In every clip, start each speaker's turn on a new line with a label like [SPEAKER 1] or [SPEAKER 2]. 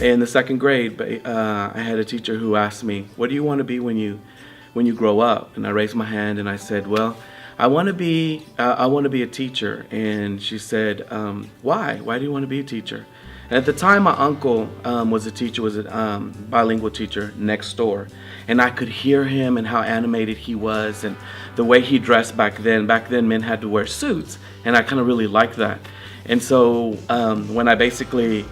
[SPEAKER 1] In the second grade, I had a teacher who asked me, "What do you want to be when you grow up?" And I raised my hand and I said, "Well, I want to be a teacher." And she said, "Why? Why do you want to be a teacher?" And at the time, my uncle was a bilingual teacher next door, and I could hear him and how animated he was and the way he dressed back then. Back then, men had to wear suits, and I kind of really liked that. And so when I basically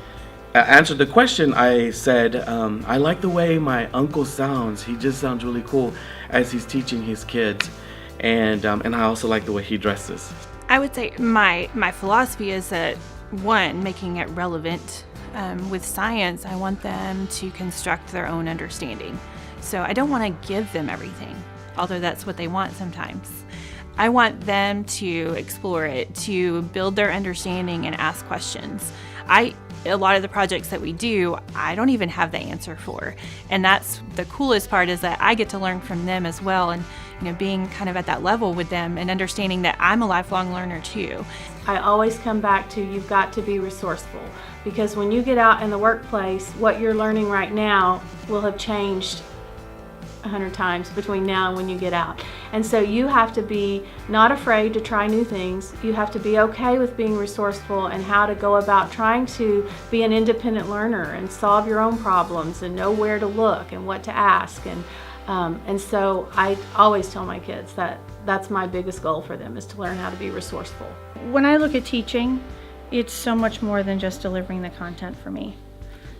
[SPEAKER 1] answered the question, I said, "I like the way my uncle sounds. He just sounds really cool as he's teaching his kids, and I also like the way he dresses."
[SPEAKER 2] I would say my philosophy is that, one, making it relevant. With science, I want them to construct their own understanding. So I don't want to give them everything, although that's what they want sometimes. I want them to explore it, to build their understanding and ask questions. A lot of the projects that we do, I don't even have the answer for. And that's the coolest part, is that I get to learn from them as well, and being kind of at that level with them and understanding that I'm a lifelong learner too.
[SPEAKER 3] I always come back to, you've got to be resourceful, because when you get out in the workplace, what you're learning right now will have changed 100 times between now and when you get out. And so you have to be not afraid to try new things. You have to be okay with being resourceful and how to go about trying to be an independent learner and solve your own problems and know where to look and what to ask. And so I always tell my kids that that's my biggest goal for them, is to learn how to be resourceful.
[SPEAKER 4] When I look at teaching, it's so much more than just delivering the content for me.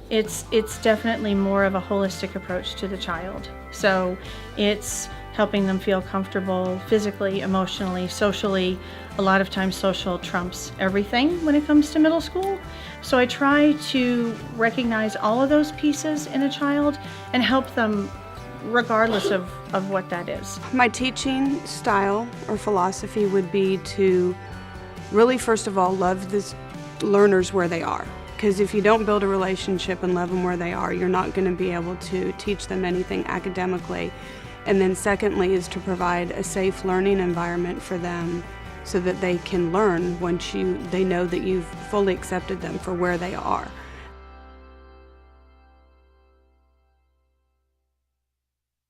[SPEAKER 4] It's definitely more of a holistic approach to the child. So it's helping them feel comfortable physically, emotionally, socially. A lot of times social trumps everything when it comes to middle school. So I try to recognize all of those pieces in a child and help them regardless of what that is.
[SPEAKER 5] My teaching style or philosophy would be to really, first of all, love the learners where they are. Because if you don't build a relationship and love them where they are, you're not going to be able to teach them anything academically. And then secondly is to provide a safe learning environment for them so that they can learn once they know that you've fully accepted them for where they are.